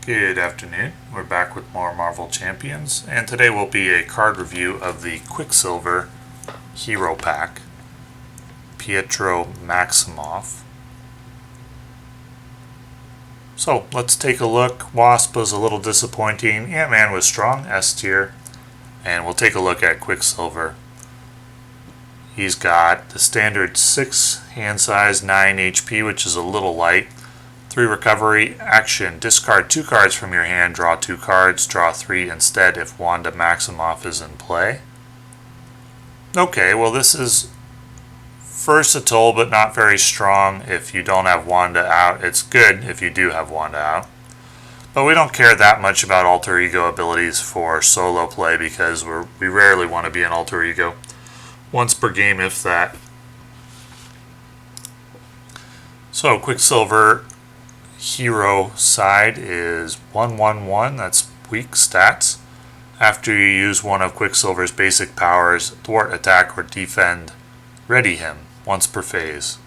Good afternoon. We're back with more Marvel Champions, and today will be a card review of the Quicksilver Hero Pack, Pietro Maximoff. So let's take a look. Wasp was a little disappointing. Ant-Man was strong, S tier, and we'll take a look at Quicksilver. He's got the standard 6 hand size, 9 HP, which is a little light. 3 recovery, action, discard 2 cards from your hand, draw 2 cards, draw 3 instead if Wanda Maximoff is in play. Okay, well this is versatile but not very strong if you don't have Wanda out. It's good if you do have Wanda out. But we don't care that much about alter ego abilities for solo play because we rarely want to be an alter ego. Once per game, if that. So Quicksilver hero side is 1/1/1, that's weak stats. After you use one of Quicksilver's basic powers, thwart, attack, or defend, ready him once per phase.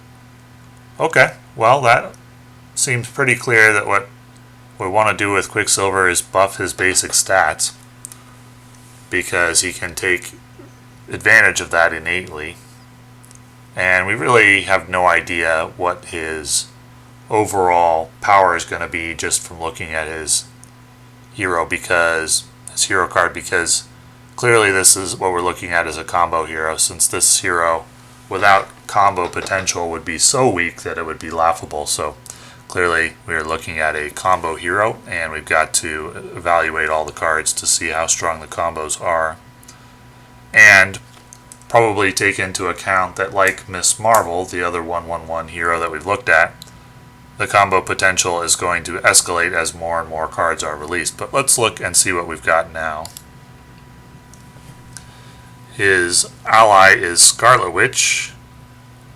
Okay, well that seems pretty clear that what we want to do with Quicksilver is buff his basic stats because he can take advantage of that innately. And we really have no idea what his overall power is going to be just from looking at his hero card, because clearly this is what we're looking at as a combo hero, since this hero without combo potential would be so weak that it would be laughable. So clearly we're looking at a combo hero, and we've got to evaluate all the cards to see how strong the combos are, and probably take into account that, like Miss Marvel, the other 1/1/1 hero that we've looked at, the combo potential is going to escalate as more and more cards are released. But let's look and see what we've got now. His ally is Scarlet Witch.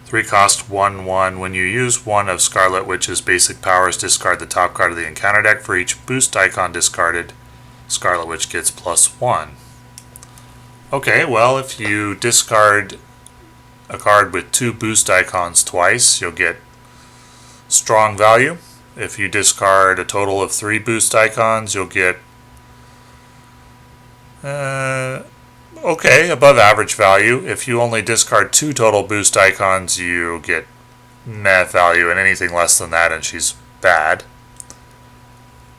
3 cost 1/1. When you use one of Scarlet Witch's basic powers, discard the top card of the encounter deck. For each boost icon discarded, Scarlet Witch gets +1. Okay, well, if you discard a card with 2 boost icons twice, you'll get strong value. If you discard a total of 3 boost icons, you'll get okay, above average value. If you only discard 2 total boost icons, you get meh value, and anything less than that and she's bad.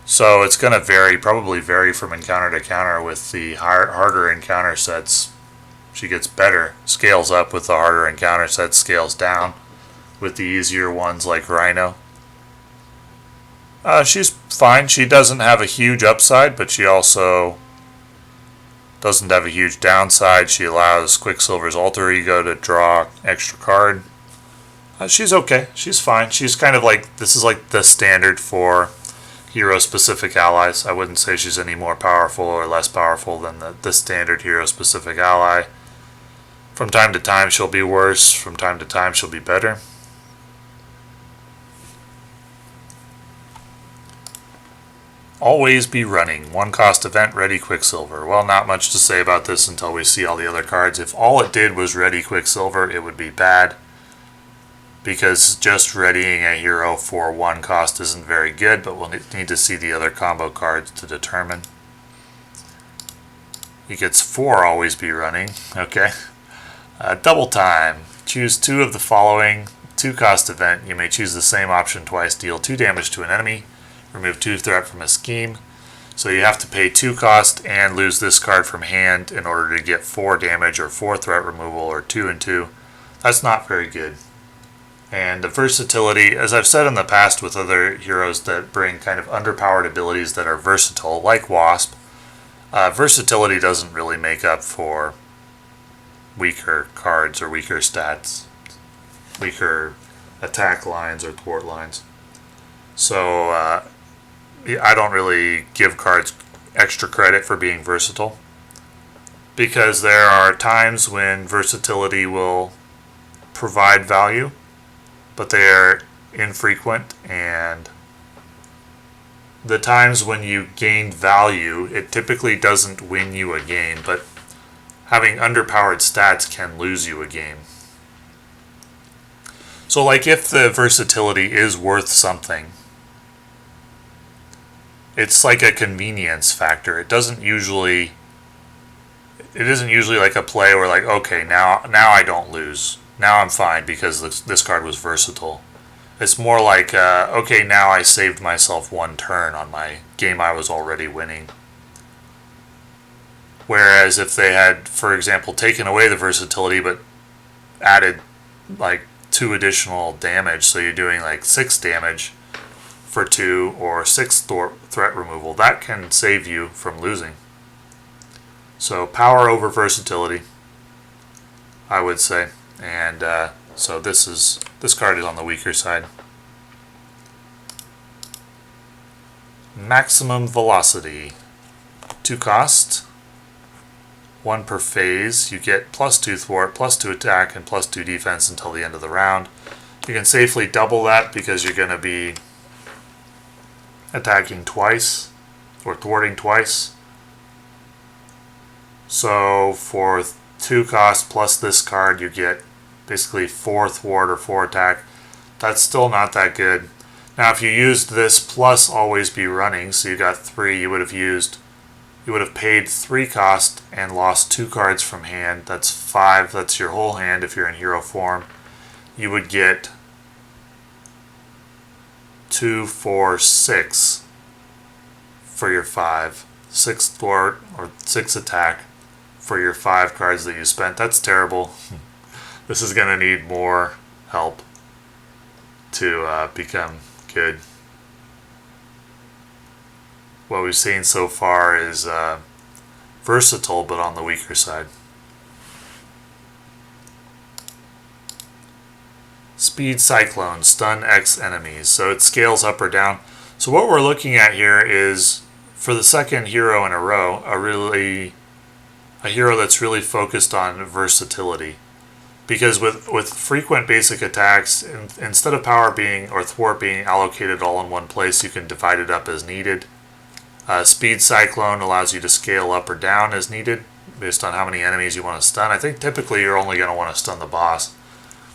So it's going to probably vary from encounter to encounter. With the harder encounter sets, she gets better, scales up. With the harder encounter sets, scales down. With the easier ones like Rhino, she's fine. She doesn't have a huge upside, but she also doesn't have a huge downside. She allows Quicksilver's alter ego to draw extra card. She's okay. She's fine. She's kind of like, this is like the standard for hero-specific allies. I wouldn't say she's any more powerful or less powerful than the standard hero-specific ally. From time to time she'll be worse. From time to time she'll be better. Always be running. 1 cost event, ready Quicksilver. Well, not much to say about this until we see all the other cards. If all it did was ready Quicksilver, it would be bad, because just readying a hero for 1 cost isn't very good, but we'll need to see the other combo cards to determine. He gets 4 always be running. Okay. Double time. Choose 2 of the following. 2 cost event. You may choose the same option twice. Deal 2 damage to an enemy. Remove 2 threat from a scheme. So you have to pay 2 cost and lose this card from hand in order to get 4 damage or 4 threat removal, or 2 and 2. That's not very good. And the versatility, as I've said in the past with other heroes that bring kind of underpowered abilities that are versatile, like Wasp, versatility doesn't really make up for weaker cards or weaker stats, weaker attack lines or thwart lines. So I don't really give cards extra credit for being versatile, because there are times when versatility will provide value, but they are infrequent, and the times when you gain value, it typically doesn't win you a game, but having underpowered stats can lose you a game. So like if the versatility is worth something, it's like a convenience factor. It isn't usually like a play where like, okay, now I don't lose. Now I'm fine because this card was versatile. It's more like, okay, now I saved myself one turn on my game I was already winning. Whereas if they had, for example, taken away the versatility but added like 2 additional damage, so you're doing like 6 damage for 2 or 6 threat removal, that can save you from losing. So power over versatility, I would say. And so this card is on the weaker side. Maximum velocity. 2 cost. 1 per phase. You get +2 thwart, +2 attack, and +2 defense until the end of the round. You can safely double that because you're going to be attacking twice or thwarting twice. So for 2 cost plus this card, you get basically 4 thwart or 4 attack. That's still not that good. Now if you used this plus always be running, so you got 3, you would have paid 3 cost and lost 2 cards from hand. That's 5. That's your whole hand if you're in hero form. You would get 2, 4, 6 for your 5. 6 thwart or 6 attack for your 5 cards that you spent. That's terrible. This is going to need more help to become good. What we've seen so far is versatile, but on the weaker side. Speed Cyclone, stun X enemies. So it scales up or down. So what we're looking at here is, for the second hero in a row, a hero that's really focused on versatility. Because with frequent basic attacks, instead of power being or thwart being allocated all in one place, you can divide it up as needed. Speed Cyclone allows you to scale up or down as needed based on how many enemies you want to stun. I think typically you're only going to want to stun the boss.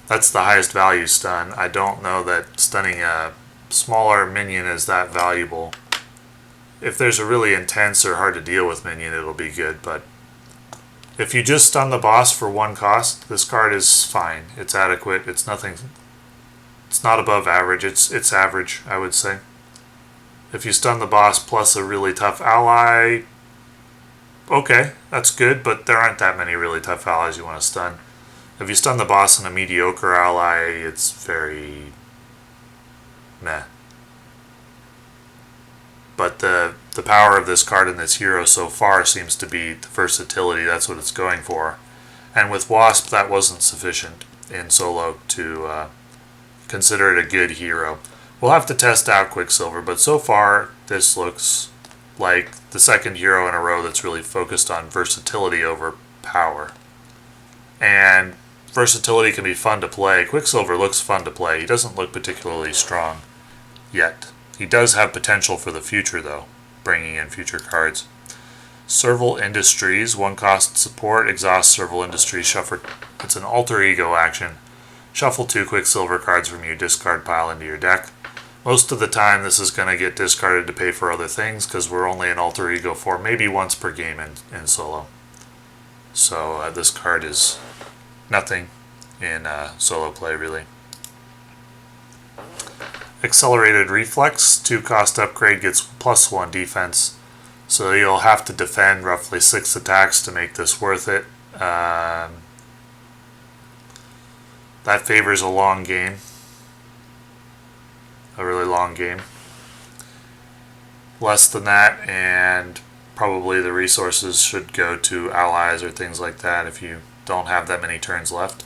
That's the highest value stun. I don't know that stunning a smaller minion is that valuable. If there's a really intense or hard to deal with minion, it'll be good, but if you just stun the boss for 1 cost, this card is fine. It's adequate. It's nothing. It's not above average. It's average, I would say. If you stun the boss plus a really tough ally, okay, that's good, but there aren't that many really tough allies you want to stun. If you stun the boss and a mediocre ally, it's very meh. But the power of this card and this hero so far seems to be the versatility. That's what it's going for. And with Wasp, that wasn't sufficient in solo to consider it a good hero. We'll have to test out Quicksilver, but so far this looks like the second hero in a row that's really focused on versatility over power. And versatility can be fun to play. Quicksilver looks fun to play. He doesn't look particularly strong yet. He does have potential for the future, though, bringing in future cards. Serval Industries, 1 cost support, exhaust Serval Industries, shuffle. It's an alter ego action. Shuffle 2 Quicksilver cards from your discard pile into your deck. Most of the time this is going to get discarded to pay for other things because we're only in alter ego form, maybe once per game in solo. So this card is nothing in solo play, really. Accelerated Reflex, 2 cost upgrade, gets +1 defense. So you'll have to defend roughly 6 attacks to make this worth it. That favors a long game. A really long game. Less than that, and probably the resources should go to allies or things like that if you don't have that many turns left.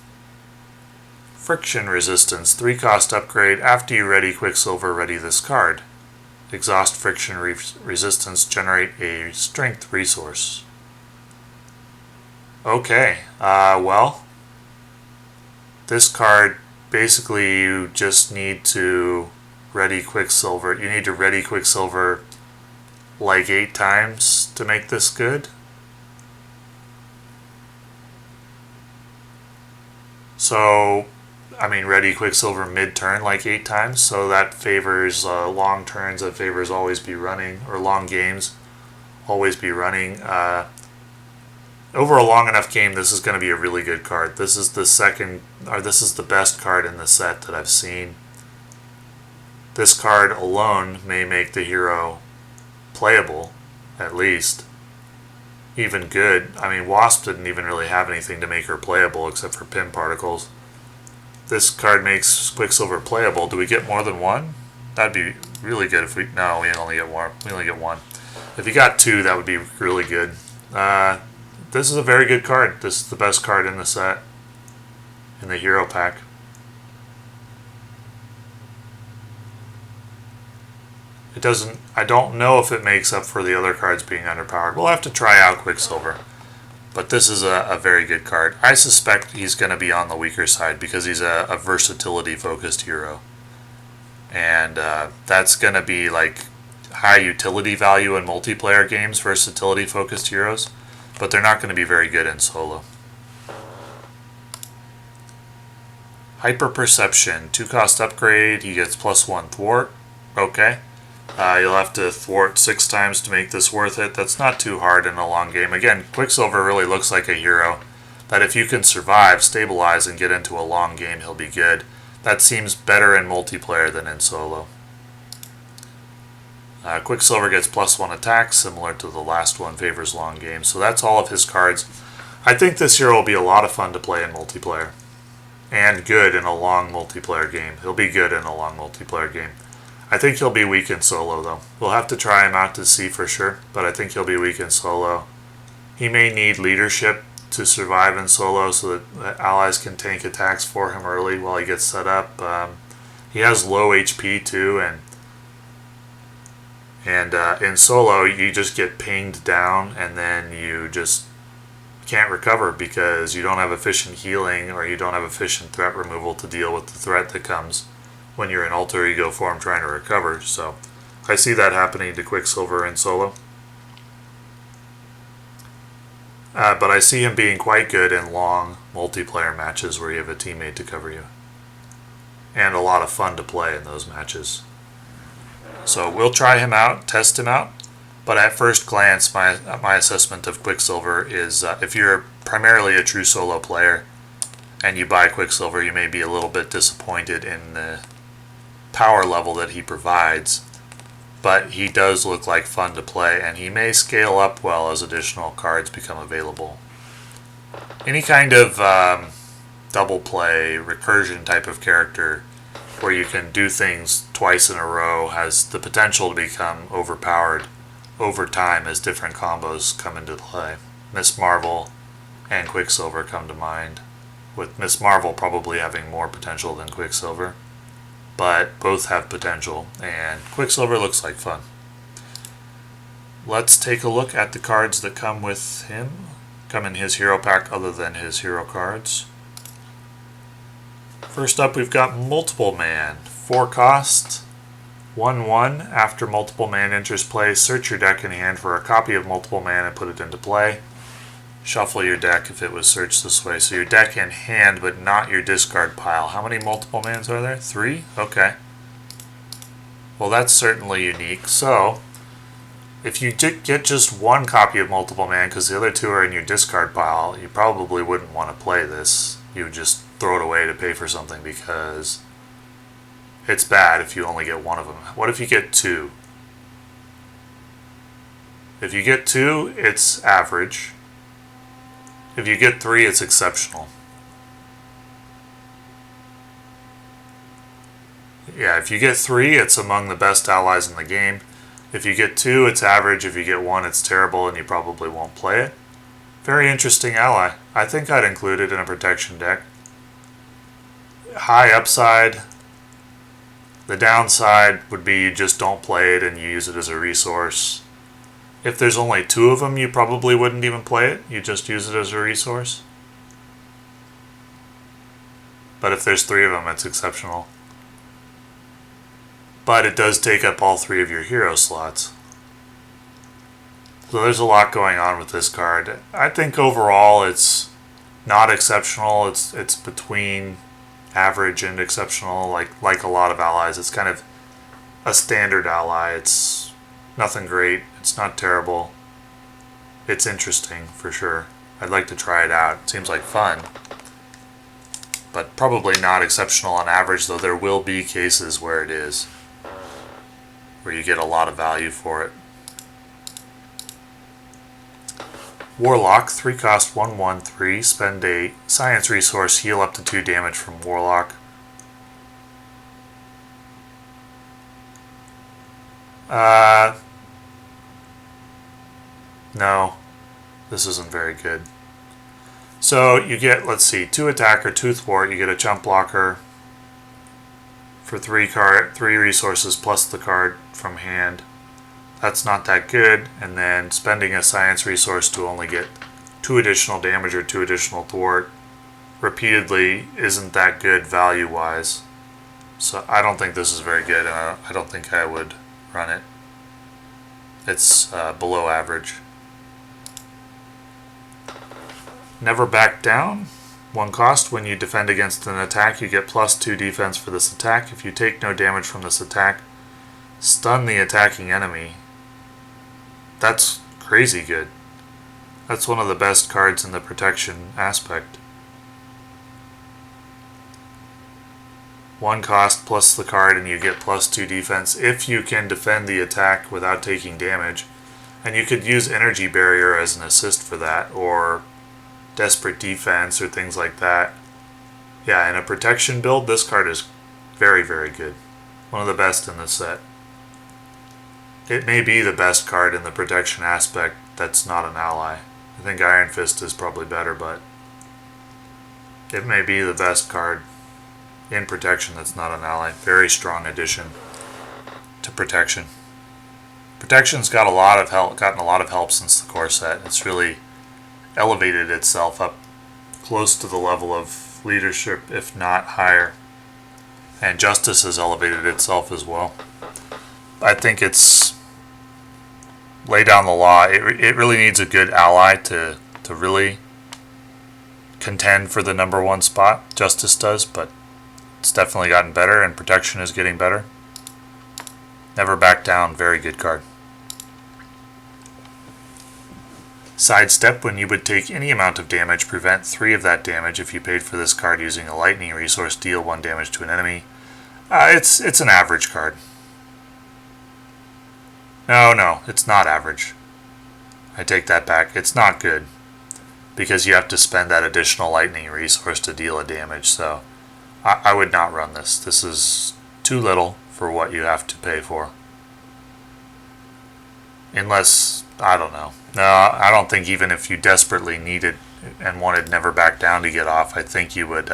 Friction Resistance, 3 cost upgrade. After you ready Quicksilver, ready this card. Exhaust Friction Resistance, generate a strength resource. Okay, well, this card, basically you just need to ready Quicksilver. You need to ready Quicksilver like 8 times to make this good. So ready Quicksilver mid-turn like 8 times, so that favors long turns, that favors always be running, or long games, always be running. Over a long enough game, this is going to be a really good card. This is this is the best card in the set that I've seen. This card alone may make the hero playable, at least. Even good. Wasp didn't even really have anything to make her playable except for pin particles. This card makes Quicksilver playable. Do we get more than one? That'd be really good if we... No, we only get one. We only get one. If you got 2, that would be really good. This is a very good card. This is the best card in the set. In the hero pack. It doesn't... I don't know if it makes up for the other cards being underpowered. We'll have to try out Quicksilver. But this is a very good card. I suspect he's going to be on the weaker side because he's a versatility-focused hero. And that's going to be like high utility value in multiplayer games, versatility-focused heroes. But they're not going to be very good in solo. Hyper Perception, 2-cost upgrade. He gets +1 thwart. Okay. You'll have to thwart 6 times to make this worth it. That's not too hard in a long game. Again, Quicksilver really looks like a hero that if you can survive, stabilize, and get into a long game, he'll be good. That seems better in multiplayer than in solo. Quicksilver gets +1 attack, similar to the last one, favors long games. So that's all of his cards. I think this hero will be a lot of fun to play in multiplayer. And good in a long multiplayer game. He'll be good in a long multiplayer game. I think he'll be weak in solo, though. We'll have to try him out to see for sure, but I think he'll be weak in solo. He may need leadership to survive in solo so that allies can tank attacks for him early while he gets set up. He has low HP, too, and in solo, you just get pinged down, and then you just can't recover because you don't have efficient healing or you don't have efficient threat removal to deal with the threat that comes when you're in alter ego form trying to recover. So I see that happening to Quicksilver in solo. But I see him being quite good in long multiplayer matches where you have a teammate to cover you. And a lot of fun to play in those matches. So we'll try him out, test him out. But at first glance, my assessment of Quicksilver is if you're primarily a true solo player and you buy Quicksilver, you may be a little bit disappointed in the power level that he provides. But he does look like fun to play, and he may scale up well as additional cards become available. Any kind of double play, recursion type of character where you can do things twice in a row has the potential to become overpowered over time as different combos come into play. Miss Marvel and Quicksilver come to mind, with Miss Marvel probably having more potential than Quicksilver. But both have potential, and Quicksilver looks like fun. Let's take a look at the cards that come with him, come in his hero pack other than his hero cards. First up, we've got Multiple Man. 4 cost, 1/1. After Multiple Man enters play, search your deck and hand for a copy of Multiple Man and put it into play. Shuffle your deck if it was searched this way. So your deck and hand, but not your discard pile. How many Multiple Mans are there? 3? Okay. Well, that's certainly unique. So, if you get just 1 copy of Multiple Man, because the other 2 are in your discard pile, you probably wouldn't want to play this. You would just throw it away to pay for something because it's bad if you only get 1 of them. What if you get 2? If you get 2, it's average. If you get 3, it's exceptional. Yeah, if you get 3, it's among the best allies in the game. If you get 2, it's average. If you get 1, it's terrible and you probably won't play it. Very interesting ally. I think I'd include it in a protection deck. High upside. The downside would be you just don't play it and you use it as a resource. If there's only 2 of them, you probably wouldn't even play it. You just use it as a resource. But if there's 3 of them, it's exceptional. But it does take up all 3 of your hero slots. So there's a lot going on with this card. I think overall it's not exceptional. It's between average and exceptional, like a lot of allies. It's kind of a standard ally. It's nothing great. It's not terrible. It's interesting for sure. I'd like to try it out. It seems like fun. But probably not exceptional on average, though there will be cases where it is. Where you get a lot of value for it. Warlock, 3 cost 1/1/3. Spend a science resource, heal up to 2 damage from Warlock. No, this isn't very good. So you get, let's see, 2 attack or 2 thwart. You get a jump blocker for 3 resources plus the card from hand. That's not that good. And then spending a science resource to only get 2 additional damage or 2 additional thwart repeatedly isn't that good value-wise. So I don't think this is very good. I don't think I would run it. It's below average. Never back down. 1 cost. When you defend against an attack, you get +2 defense for this attack. If you take no damage from this attack, stun the attacking enemy. That's crazy good. That's one of the best cards in the protection aspect. 1 cost plus the card and you get +2 defense if you can defend the attack without taking damage. And you could use Energy Barrier as an assist for that, or Desperate Defense or things like that. Yeah, in a protection build, this card is very, very good. One of the best in this set. It may be the best card in the protection aspect that's not an ally. I think Iron Fist is probably better, but it may be the best card in protection that's not an ally. Very strong addition to protection. Protection's got a lot of help, gotten a lot of help since the core set. It's really elevated itself up close to the level of leadership, if not higher. And Justice has elevated itself as well. I think it's lay down the law. It really needs a good ally to really contend for the #1 spot. Justice does, but it's definitely gotten better, and protection is getting better. Never back down. Very good card. Sidestep, when you would take any amount of damage, prevent 3 of that damage. If you paid for this card using a lightning resource, deal 1 damage to an enemy. It's an average card. No, it's not average. I take that back. It's not good, because you have to spend that additional lightning resource to deal a damage, so I would not run this. This is too little for what you have to pay for. Unless, I don't know. No, I don't think even if you desperately needed and wanted Never Back Down to get off, I think you would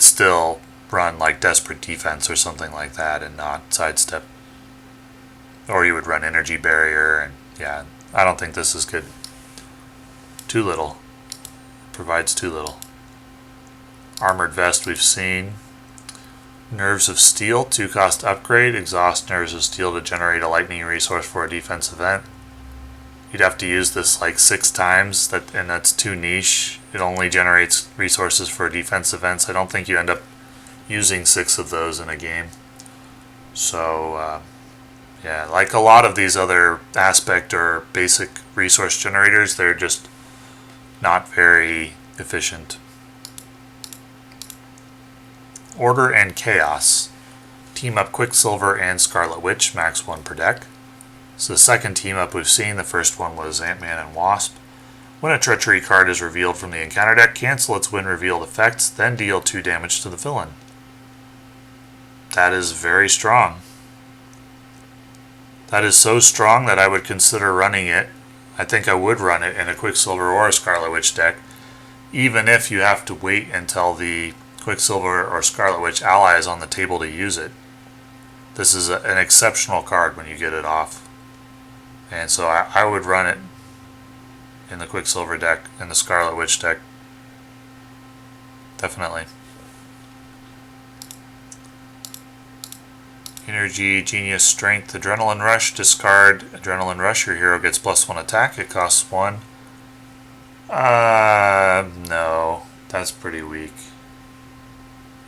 still run like Desperate Defense or something like that and not Sidestep. Or you would run Energy Barrier, and yeah, I don't think this is good. Too little. Provides too little. Armored Vest we've seen. Nerves of Steel, 2 cost upgrade. Exhaust Nerves of Steel to generate a lightning resource for a defense event. You'd have to use this like 6 times, and that's too niche. It only generates resources for defense events. I don't think you end up using 6 of those in a game. So, yeah, like a lot of these other aspect or basic resource generators, they're just not very efficient. Order and Chaos. Team up Quicksilver and Scarlet Witch, max 1 per deck. So the second team up we've seen. The first one was Ant-Man and Wasp. When a Treachery card is revealed from the encounter deck, cancel its when revealed effects, then deal 2 damage to the villain. That is very strong. That is so strong that I would consider running it. I think I would run it in a Quicksilver or a Scarlet Witch deck, even if you have to wait until the Quicksilver or Scarlet Witch ally is on the table to use it. This is an exceptional card when you get it off. And so I would run it in the Quicksilver deck, in the Scarlet Witch deck. Definitely. Energy, Genius, Strength, Adrenaline Rush. Discard Adrenaline Rush. Your hero gets +1 attack. It costs 1. No. That's pretty weak.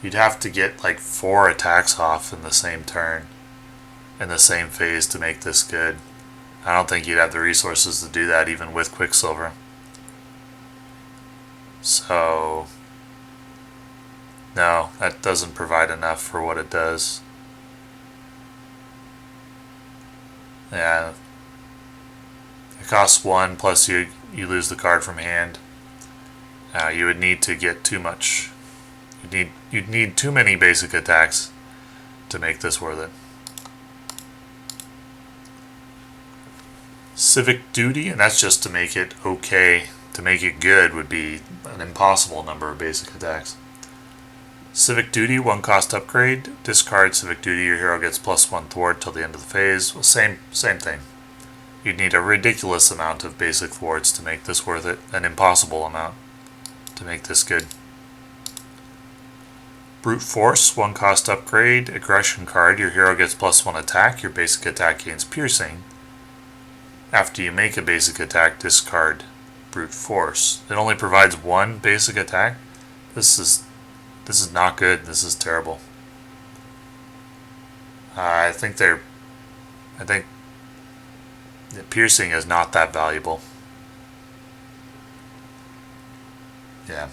You'd have to get like 4 attacks off in the same turn, in the same phase to make this good. I don't think you'd have the resources to do that even with Quicksilver. So, no, that doesn't provide enough for what it does. Yeah. It costs 1 plus you lose the card from hand. You would need to get too much. You'd need too many basic attacks to make this worth it. Civic Duty, and that's just to make it okay. To make it good would be an impossible number of basic attacks. Civic Duty, 1 cost upgrade. Discard Civic Duty, your hero gets +1 thwart till the end of the phase. Well, same thing. You'd need a ridiculous amount of basic thwarts to make this worth it. An impossible amount to make this good. Brute Force, 1 cost upgrade. Aggression card, your hero gets +1 attack. Your basic attack gains piercing. After you make a basic attack, discard Brute Force. It only provides 1 basic attack. This is not good. This is terrible. I think the piercing is not that valuable. Yeah.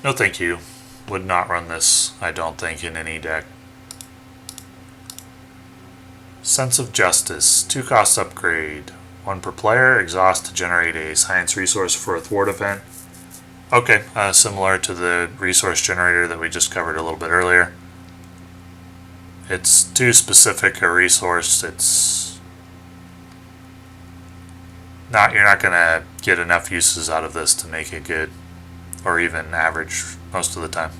No thank you. Would not run this, I don't think, in any deck. Sense of Justice, 2 cost upgrade. 1 per player, exhaust to generate a science resource for a thwart event. Okay, similar to the resource generator that we just covered a little bit earlier. It's too specific a resource. You're not going to get enough uses out of this to make it good, or even average most of the time.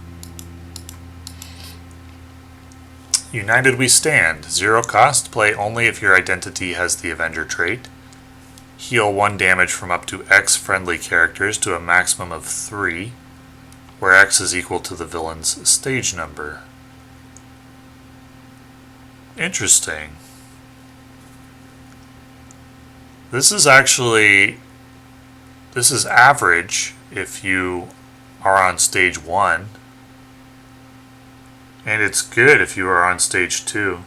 United We Stand, 0 cost, play only if your identity has the Avenger trait. Heal 1 damage from up to X friendly characters to a maximum of 3, where X is equal to the villain's stage number. Interesting. This is average if you are on stage 1. And it's good if you are on stage 2.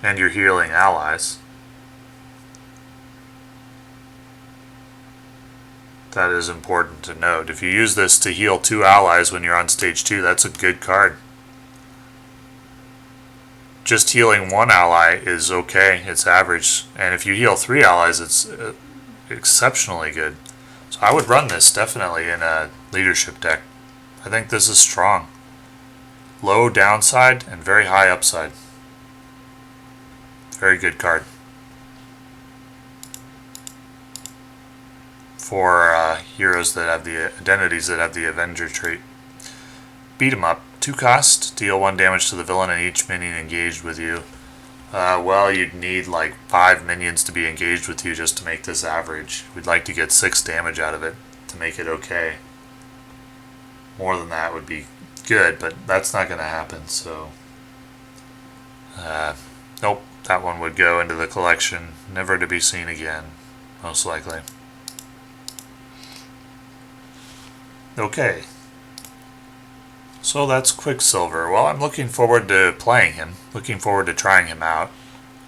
And you're healing allies. That is important to note. If you use this to heal 2 allies when you're on stage 2, that's a good card. Just healing 1 ally is okay. It's average. And if you heal 3 allies, it's exceptionally good. So I would run this definitely in a leadership deck. I think this is strong. Low downside and very high upside. Very good card. For heroes that have the identities that have the Avenger trait. Beat 'em up. 2 cost. Deal 1 damage to the villain and each minion engaged with you. Well, you'd need like 5 minions to be engaged with you just to make this average. We'd like to get 6 damage out of it to make it okay. More than that would be good, but that's not going to happen, so... nope, that one would go into the collection, never to be seen again, most likely. Okay. So that's Quicksilver. Well, I'm looking forward to playing him, looking forward to trying him out.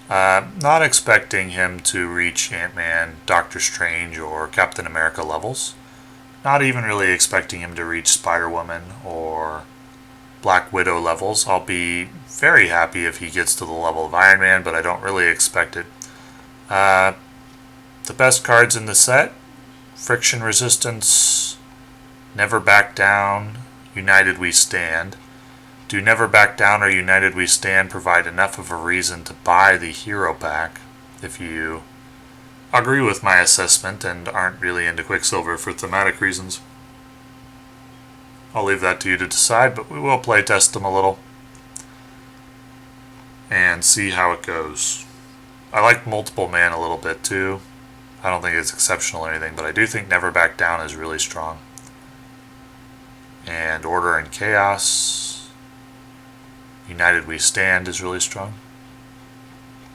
Not expecting him to reach Ant-Man, Doctor Strange, or Captain America levels. Not even really expecting him to reach Spider-Woman or Black Widow levels. I'll be very happy if he gets to the level of Iron Man, but I don't really expect it. The best cards in the set: Friction Resistance, Never Back Down, United We Stand. Do Never Back Down or United We Stand provide enough of a reason to buy the Hero Pack if you agree with my assessment and aren't really into Quicksilver for thematic reasons? I'll leave that to you to decide, but we will play test them a little and see how it goes. I like Multiple Man a little bit too. I don't think it's exceptional or anything, but I do think Never Back Down is really strong. And Order and Chaos, United We Stand is really strong.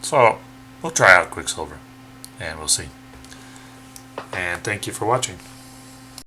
So we'll try out Quicksilver and we'll see. And thank you for watching.